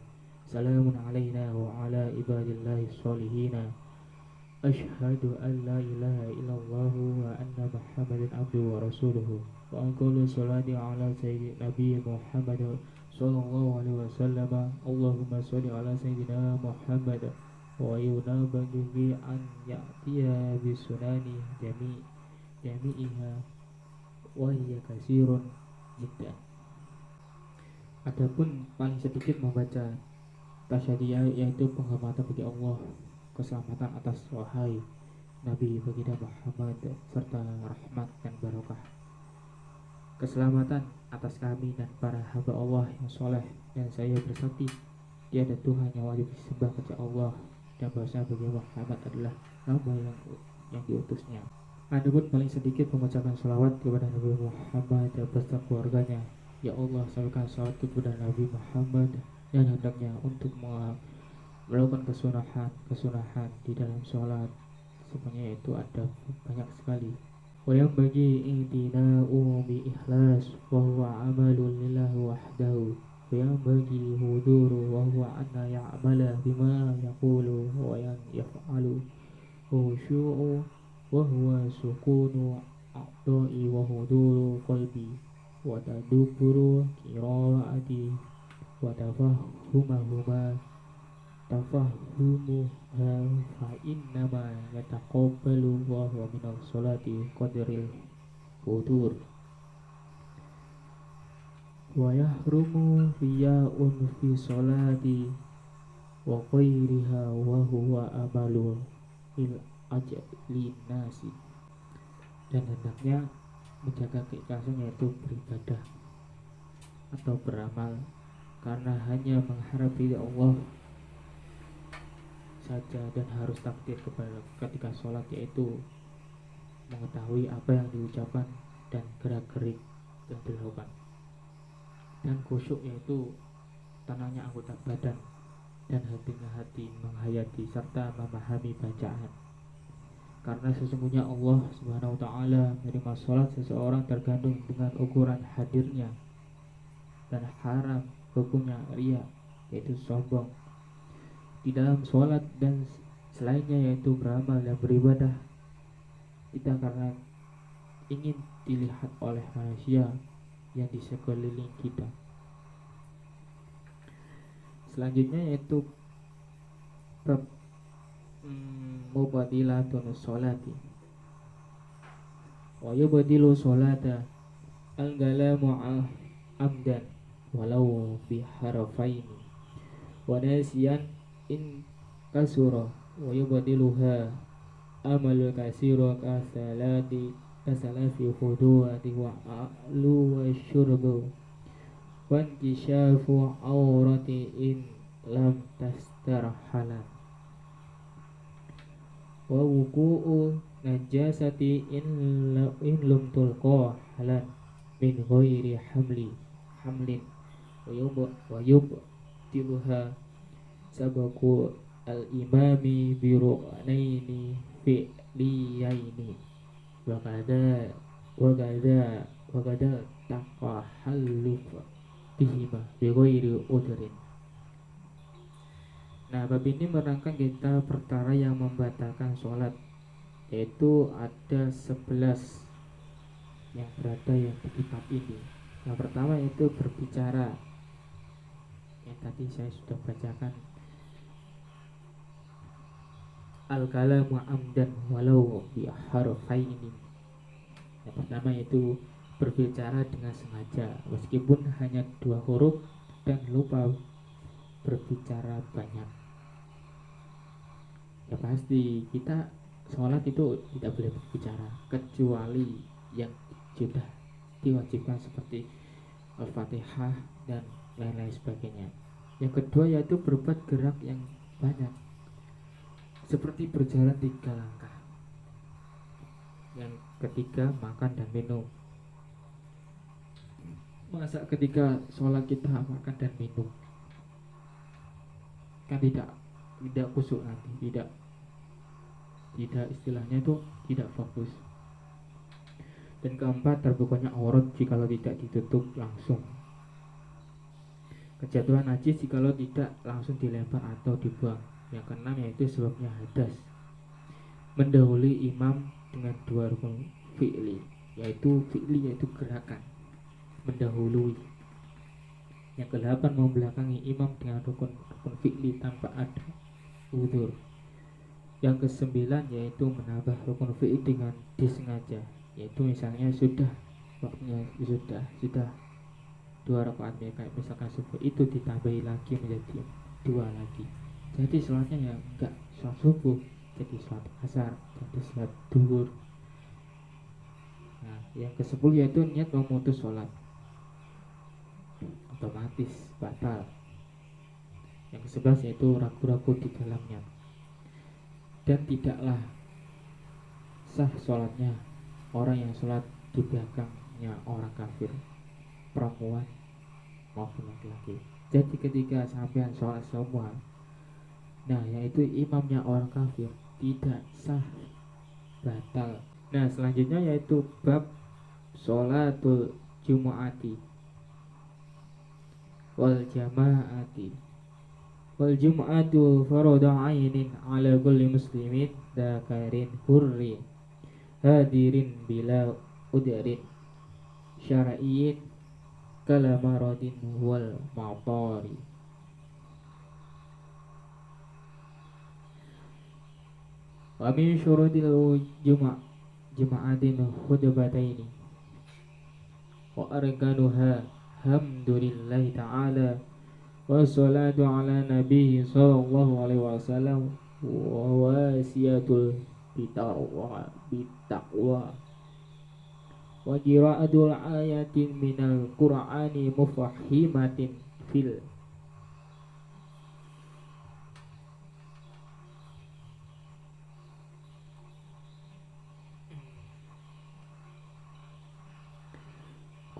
Salamun alaina wa ala ibadillahi sholihina. Asyhadu an la ilaha illallah wa anna Muhammadan abduhu wa rasuluhu. Wa aqulu sholati ala sayyidina Nabi Muhammad sallallahu alaihi wasallam. Allahumma sholli ala sayyidina Muhammad wa yunabaghi an ya'tiya bisunani jami'iha wa hiya kasirun jiddan. Adapun paling sedikit membaca tasyahud yaitu penghormatan bagi Allah, keselamatan atas wahai Nabi baginda Muhammad, serta rahmat dan barokah, keselamatan atas kami dan para hamba Allah yang soleh, dan saya bersaksi tiada Tuhan yang wajib disembah kecuali Allah, dan bahwasanya baginda Muhammad adalah hamba yang diutusnya. Adapun paling sedikit mengucapkan salawat kepada Nabi Muhammad dan beserta keluarganya. Ya Allah, sampaikan salawat kepada Nabi Muhammad yang hendaknya untuk melakukan kesunahan di dalam sholat. Semuanya itu ada banyak sekali. Wa yang bagi intina'u bi ikhlas wa huwa amalun lillahi wahdahu. Wa yang bagi huduru wa huwa anna ya'mala bima yaqulu wa yang yaf'alu khushu'u wa huwa sukunu a'dha'i wa huduru qalbi wa tadabburu qira'ati wa tafahumuha fa innama yataqabbalu wa huwa minal sholati qadril futur wa yahrumu riya'un fi sholati wa ghairiha wa huwa amalu il ajli nasi. Dan hendaknya menjaga keikhlasan yaitu beribadah atau beramal karena hanya mengharap ridha Allah saja, dan harus takdir ketika sholat yaitu mengetahui apa yang diucapkan dan gerak-gerik yang dilakukan, dan khusyuk yaitu tenangnya anggota badan dan hati menghayati serta memahami bacaan. Karena sesungguhnya Allah Subhanahu wa taala menerima sholat seseorang tergantung dengan ukuran hadirnya, dan haram hukumnya riya, yaitu sombong di dalam sholat dan selainnya, yaitu beramal dan beribadah kita karena ingin dilihat oleh manusia yang di sekeliling kita. Selanjutnya yaitu bab mubadilatun sholati wa yubadilu sholata al-galamu amdan walau bi harafaini wa nasiyan in kasura wa yubadiluha amalul kasira kasalati khuduwati wa a'lu wa syurbu wa inkishafu awrati in lam tastarhalan wa wuku'u najasati in lum tulqa halan min ghairi hamlin wa yubtiluha sabaku al-imami bi ru'naini fi'liyaini wa kada taqahalluf bihima bi ghairi udrin. Nah, bab ini menerangkan kita perkara yang membatalkan sholat, yaitu ada 11 yang berada yang di kitab ini. Yang pertama itu berbicara, yang tadi saya sudah bacakan, al-kalamu amdan walau bi harfaini. Yang pertama itu berbicara dengan sengaja meskipun hanya 2 huruf dan lupa berbicara banyak. Ya pasti kita sholat itu tidak boleh berbicara kecuali yang sudah diwajibkan seperti Al-Fatihah dan lain-lain sebagainya. Yang kedua yaitu berbuat gerak yang banyak seperti berjalan 3 langkah. Yang ketiga makan dan minum. Masa ketika sholat kita makan dan minum, kan tidak khusyuk nanti, tidak istilahnya itu tidak fokus. Dan keempat, terbukanya aurat jikalau tidak ditutup langsung. Kejatuhan najis jikalau tidak langsung dilempar atau dibuang. Yang keenam yaitu sebabnya hadas, mendahului imam dengan 2 rukun fi'li, yaitu gerakan, mendahului. Yang ke-8, membelakangi imam dengan rukun fi'li tanpa ada udzur. Yang ke-9 yaitu menambah rukun fi'li dengan disengaja, yaitu misalnya sudah waktunya sudah 2 rakaat, misalkan subuh, itu ditambahi lagi menjadi 2 lagi. Jadi sholatnya ya enggak sholat subuh, jadi sholat asar, jadi sholat duhur. Nah, yang ke-10 yaitu niat memutus sholat, otomatis batal. Yang ke-11 yaitu ragu-ragu di dalamnya, dan tidaklah sah sholatnya orang yang sholat di belakangnya orang kafir, perempuan maupun laki-laki. Jadi ketika sampean sholat semua, nah yaitu imamnya orang kafir, tidak sah, batal. Nah selanjutnya yaitu bab sholatul jumu'ati wal jama'ati. Wal jum'atu faradu 'ainin 'ala kulli muslimin dzakarin hurri hadirin bila udrin syar'iyyin kala maradin wal ma'tari. Wa min syurutil jum'atin khutbataini wa arkanuha hamdulillahi ta'ala wassalatu ala nabihi sallallahu alaihi wasallam wa wasiyatul bitaqwa wa qira'atul ayatin minal qur'ani mufahimatin fil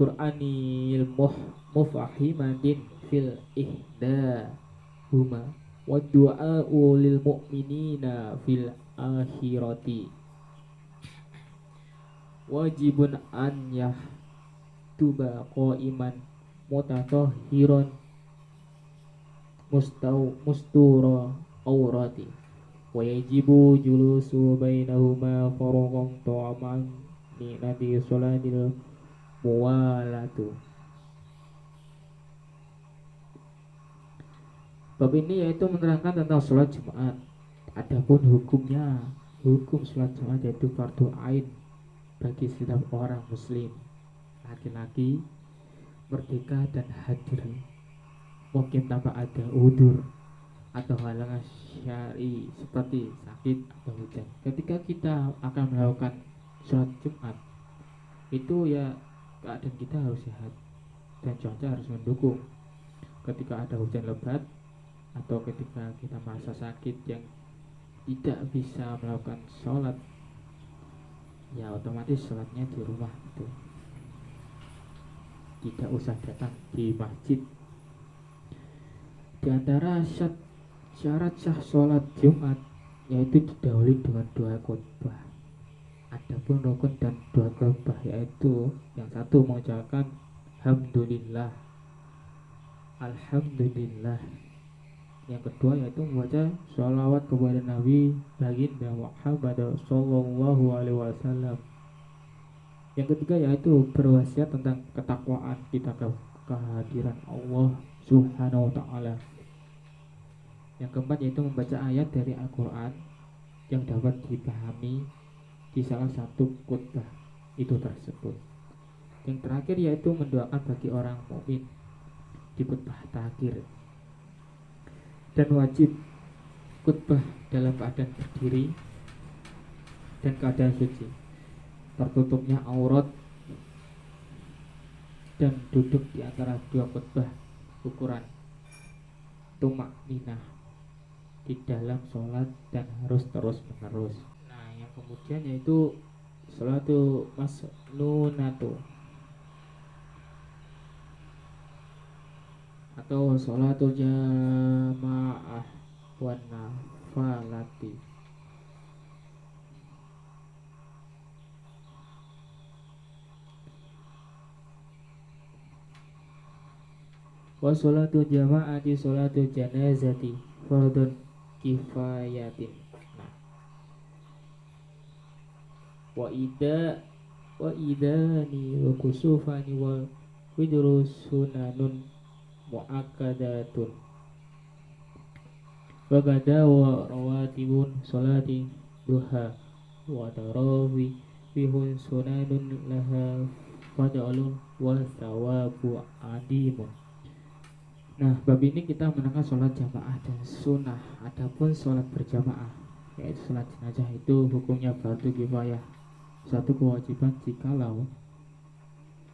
Qur'anil mufahimatin fil ihdahuma wa du'a'u lil mu'minina fil akhirati wajibun an yahtuba qaiman mutatahhiran mustura aurati wa yajibu julusu bainahuma farqan ta'aman ni nabi salatil muwalatu. Bab ini yaitu menerangkan tentang sholat Jumat. Adapun hukumnya, hukum sholat Jumat yaitu fardu ain bagi setiap orang muslim, laki-laki, merdeka dan hadir, mungkin tanpa ada udzur atau halangan syar'i seperti sakit atau hujan. Ketika kita akan melakukan sholat Jumat, itu ya keadaan kita harus sehat dan cuaca harus mendukung. Ketika ada hujan lebat atau ketika kita merasa sakit yang tidak bisa melakukan sholat, ya otomatis sholatnya di rumah gitu. Tidak usah datang di masjid. Di antara syarat sah sholat Jumat yaitu didahului dengan doa khutbah. Adapun rukun dan doa khutbah yaitu yang satu mengucapkan alhamdulillah, alhamdulillah. Yang kedua yaitu membaca sholawat kepada Nabi baginda Muhammad sallallahu alaihi wasallam. Yang ketiga yaitu berwasiat tentang ketakwaan kita ke kehadiran Allah Subhanahu wa taala. Yang keempat yaitu membaca ayat dari Al-Qur'an yang dapat dipahami di salah satu khutbah itu tersebut. Yang terakhir yaitu mendoakan bagi orang mukmin di khutbah terakhir. Dan wajib khutbah dalam keadaan berdiri dan keadaan suci, tertutupnya aurat, dan duduk di antara dua khutbah ukuran tumak ninah di dalam sholat dan harus terus menerus. Nah, yang kemudian yaitu sholatu masnunatu atau sholatul jamaah wan nafalati. Wa sholatul jamaati sholatul janazati fardun kifayatin. Wa idani wa kusufani wa widru sunanun mu'akkadatun wa gada wa rawatibun sholati duha wa tarawi bihun sunanun laha fada'alun wa thawabu adimun. Nah, bab ini kita menerangkan sholat jamaah dan sunnah. Adapun sholat berjamaah yaitu sholat jenazah itu hukumnya fardu kifayah, satu kewajiban jikalau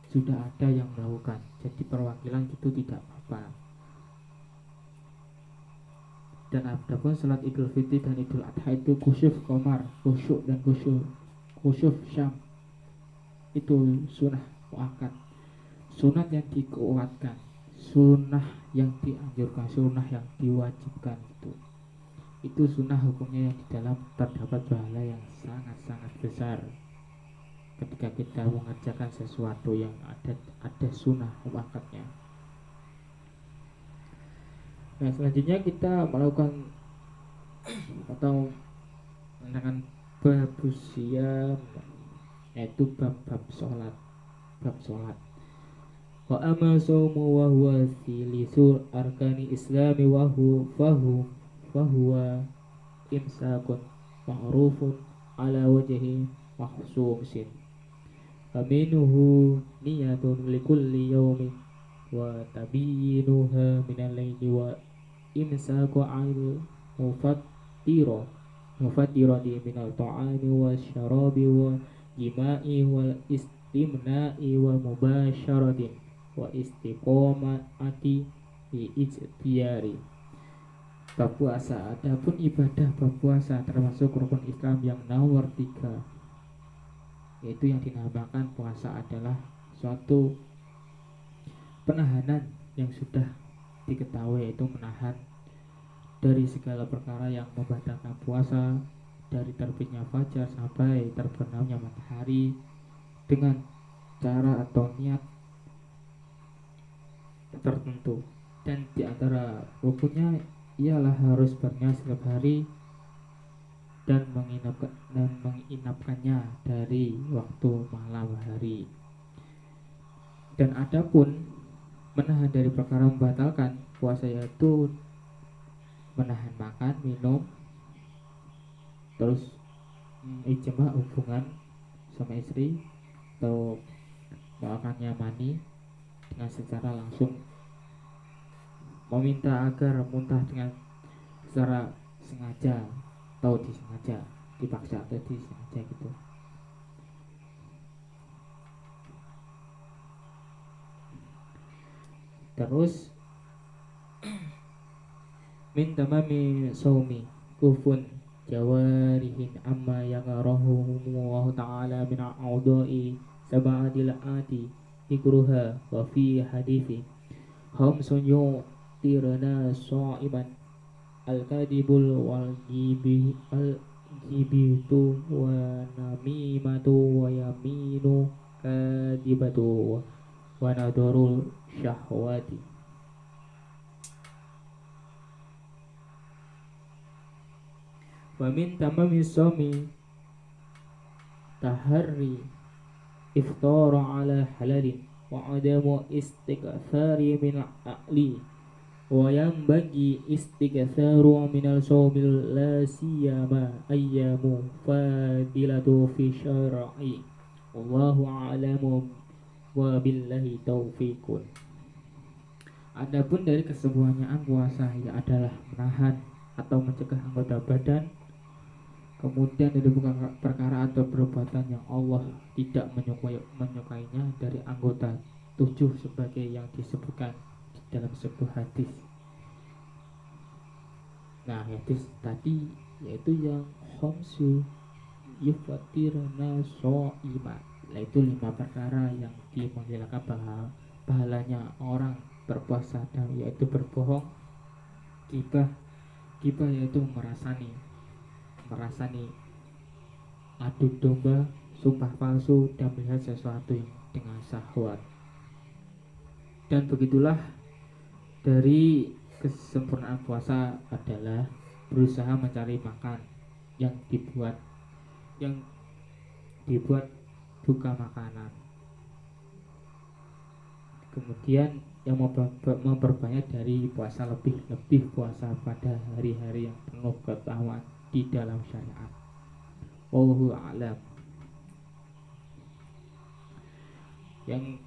sudah ada yang melakukan, jadi perwakilan itu tidak apa. Dan adapun salat Idul Fitri dan Idul Adha itu kusyuf qamar, khusyuk dan khusyuf syam itu sunnah muakkad, sunat yang dikuatkan, sunnah yang dianjurkan, sunnah yang diwajibkan itu sunnah hukumnya yang di dalam terdapat pahala yang sangat-sangat besar ketika kita mengerjakan sesuatu yang ada sunnah muakkadnya. Nah, selanjutnya kita melakukan atau menerangkan bab siyam yaitu bab sholat. Wa amma saumu wa huwa thilisul arkani islami wa huwa imsakun ma'rufun ala wajhi mahsumsin. Aminuhu niyatun likulli yawmin wa tabiyinuha minal layli wa imsaku al mufattirati minal ta'ami wa syarabi wa jima'i wal istimna'i wa mubasharatin wa istiqomati bi ijtiyari. Bab puasa. Adapun ibadah bab puasa termasuk rukun Islam yang nomor 3, yaitu yang dinamakan puasa adalah suatu penahanan yang sudah diketahui, yaitu menahan dari segala perkara yang membatalkan puasa, dari terbitnya fajar sampai terbenamnya matahari, dengan cara atau niat tertentu, dan di antara rukunnya ialah harus berniat setiap hari dan menginapkannya dari waktu malam hari. Dan adapun menahan dari perkara membatalkan puasa yaitu menahan makan, minum, terus ijma hubungan sama istri, atau melakukannya mani dengan secara langsung, meminta agar muntah dengan secara sengaja atau disengaja, dipaksa atau disengaja gitu. Terus min tamami saumi kufun jawarihin amma yakarahu Allah ta'ala min a'udai sab'adil ati ikruha wa fi hadithi khamsun yu'tirna sha'iban al-kadibul wal jibitu wa namimatu wa yaminu kadibatu wa nadarul syahwati. Wa min tamami shaumi taharri iftara ala halalin wa adamu istighfari min a'li wa yanbaghi istighfaru minal shaumil la siyama ayyamu fadilatu fi syar'i wallahu a'lamu wa billahi taufiqun. Adapun dari kesempurnaan puasa ya adalah menahan atau mencegah anggota badan, kemudian dari perkara atau perbuatan yang Allah tidak menyukainya dari anggota 7 sebagai yang disebutkan di dalam sebuah hadis. Nah, hadis tadi yaitu yang khamsu yufatirna sho'ima, yaitu 5 perkara yang menghilangkan pahalanya orang berpuasa, dan yaitu berbohong, gibah yaitu merasani, adu domba, sumpah palsu, dan melihat sesuatu yang dengan syahwat. Dan begitulah dari kesempurnaan puasa adalah berusaha mencari makan yang dibuat buka makanan, kemudian yang memperbanyak dari puasa, lebih puasa pada hari-hari yang penuh keutamaan di dalam syariat. Wallahu a'lam. Yang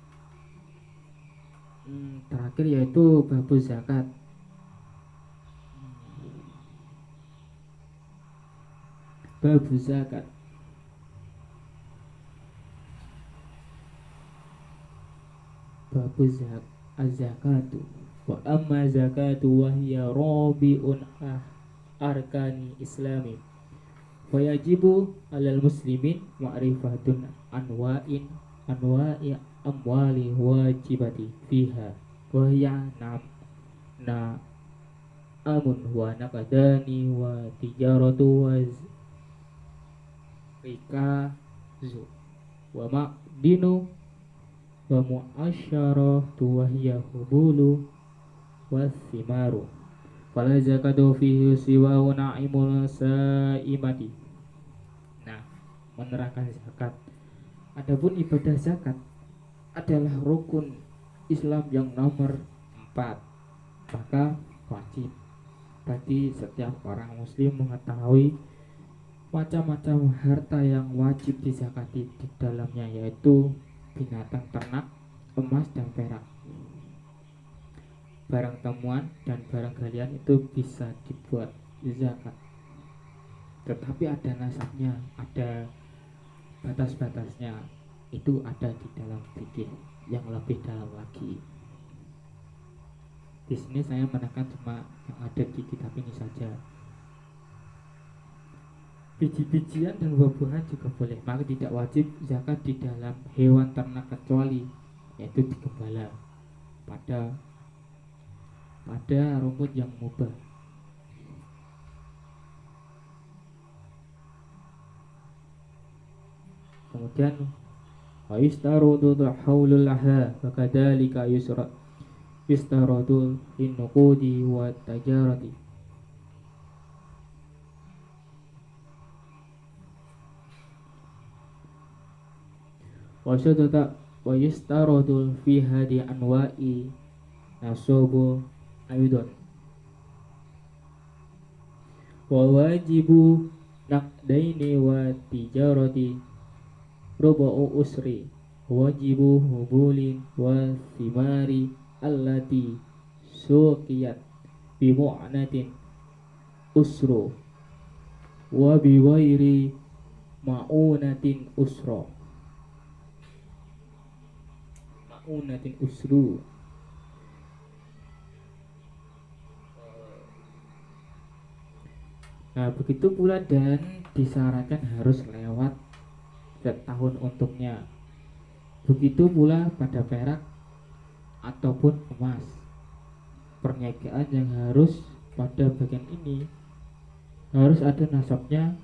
terakhir yaitu bab zakat. Bab zakat. Bab az-zakatu wa amma zakatu wa hiya rabi'un arkani islami wa yajibu alal muslimin ma'rifatun anwa'i amwali wajibati fiha wa hiya amun wa naqdani wa tijaratu wa rikazu wa ma'dinu wa mu'asyaratu wa hiya hubulu wa thimaru fala zakatu fihi siwa na'imul sa'imati. Nah, menerangkan zakat. Adapun ibadah zakat adalah rukun Islam yang nomor 4, maka wajib bagi setiap orang muslim mengetahui macam-macam harta yang wajib dizakati di dalamnya, yaitu binatang ternak, emas dan perak, barang temuan dan barang galian itu bisa dibuat zakat, tetapi ada nasabnya, ada batas-batasnya, itu ada di dalam fikih yang lebih dalam lagi. Di sini saya menekan cuma yang ada di kitab ini saja. Biji-bijian dan buah-buahan juga boleh, maka tidak wajib zakat di dalam hewan ternak kecuali yaitu di gembala pada rumput yang mubah. Kemudian wa yustarudu haulul laha wa kadzalika yustarudu in nuqudi wa tajarati. Wa syadata wa yustarudu fi hadi anwa'i nasubu ayudun wa wajibu naqdaini wa tijarati rubu'u usri wajibu hubulin wa thimari allati suqiyat bi mu'natin usru wa bi ghairi ma'unatin usra ma'unatin usru. Nah, begitu pula dan disyaratkan harus lewat setahun untuknya. Begitu pula pada perak ataupun emas. Perniagaan yang harus pada bagian ini harus ada nasabnya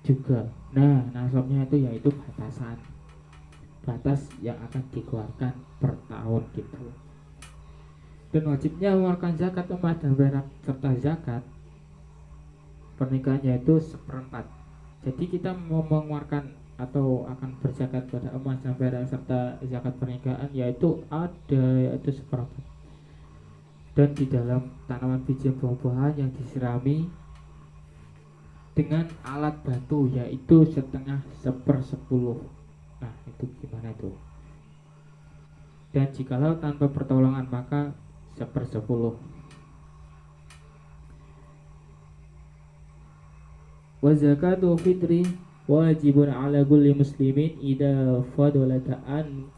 juga. Nah, nasabnya itu yaitu batas yang akan dikeluarkan per tahun gitu. Dan wajibnya mengeluarkan zakat emas dan perak serta zakat pernikahannya itu 1/4. Jadi kita mau mengeluarkan atau akan berzakat pada emas dan perak serta zakat pernikahan yaitu 1/4. Dan di dalam tanaman biji buah-buahan yang disirami dengan alat bantu yaitu 1/2/10. Nah, itu gimana itu? Dan jikalau tanpa pertolongan maka 1/10. Wa zakatu fitri wajibun ala kulli muslimin idza fadalata an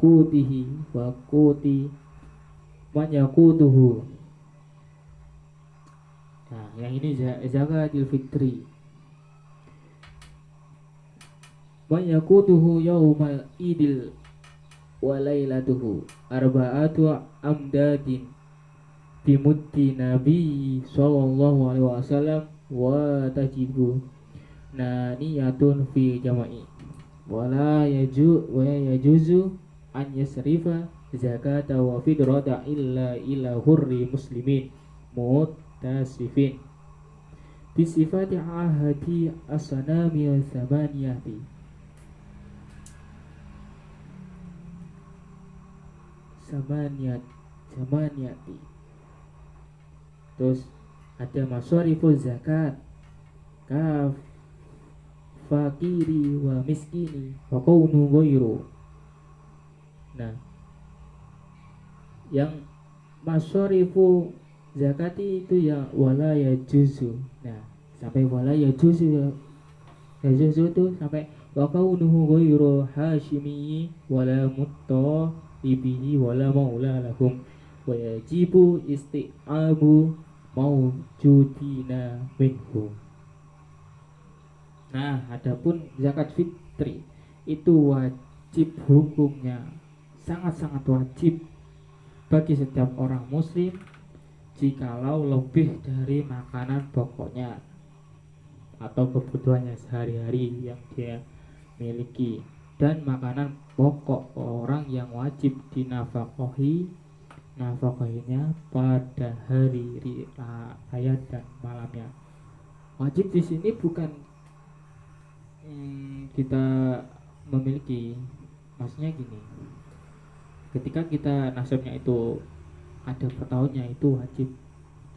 qutihi wa quti man yaqutuhu. Nah, yang ini zakatul fitri. Man yaqutuhu yaumal idil wa lailatuhu arba'atu amdadin bimuddi nabi sallallahu alaihi wasallam wa tajibu naniyatun fi jama'i wala yajuzu an yasrifa zakata wa fidrata illa hurri muslimin mutasifin bisifati ahadi asanami samaniyati samaniyati. Terus ada mashariful zakat kaf fakiri wa miskini wa kaunu ghairu. Nah, yang masyarifu zakati itu ya wala ya juzu. Nah, sampai wala ya juzu juzu itu sampai wa kaunuhu ghairu hashimi wala mutta ibihi wala maula lahum wa yajibu isti'abu maujudina minhum. Nah, adapun zakat fitri itu wajib hukumnya, sangat-sangat wajib bagi setiap orang muslim jikalau lebih dari makanan pokoknya atau kebutuhannya sehari-hari yang dia miliki, dan makanan pokok orang yang wajib nafkahinya pada hari raya dan malamnya. Wajib di sini bukan kita memiliki, maksudnya gini, ketika kita nasabnya itu ada per tahunnya itu wajib,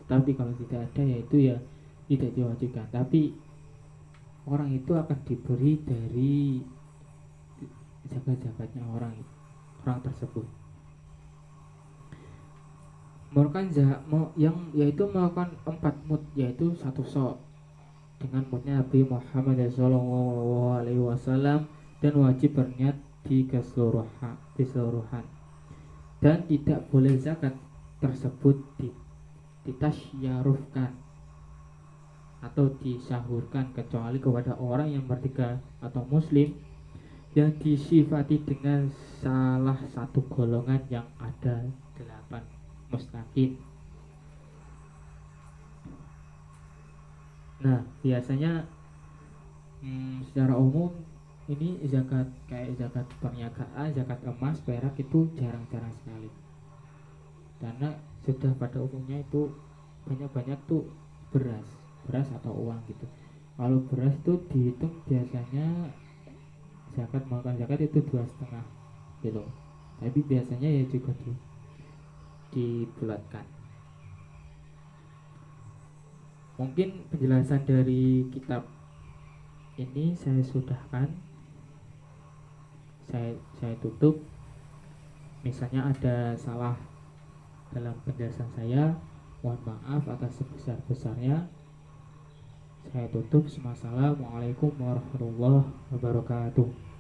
tetapi kalau tidak ada ya itu ya tidak diwajibkan, tapi orang itu akan diberi dari zakat-zakatnya orang tersebut. Melakukan yang yaitu melakukan 4 mud, yaitu 1 sok dengan mudnya Nabi Muhammad SAW, dan wajib berniat di keseluruhan, dan tidak boleh zakat tersebut ditasyarufkan atau disahurkan kecuali kepada orang yang merdeka atau muslim yang disifati dengan salah satu golongan yang ada 8 mustakin. Nah, biasanya secara umum Ini zakat kayak zakat perniagaan, zakat emas, perak itu jarang-jarang sekali. Karena sudah pada umumnya itu banyak-banyak tuh beras, beras atau uang gitu. Kalau beras itu dihitung biasanya zakat melakukan zakat itu 2,5 kilo. Tapi biasanya ya juga dibulatkan. Mungkin penjelasan dari kitab ini saya sudahkan, saya tutup. Misalnya ada salah dalam penjelasan saya, mohon maaf atas sebesar-besarnya. Saya tutup. Assalamualaikum warahmatullahi wabarakatuh.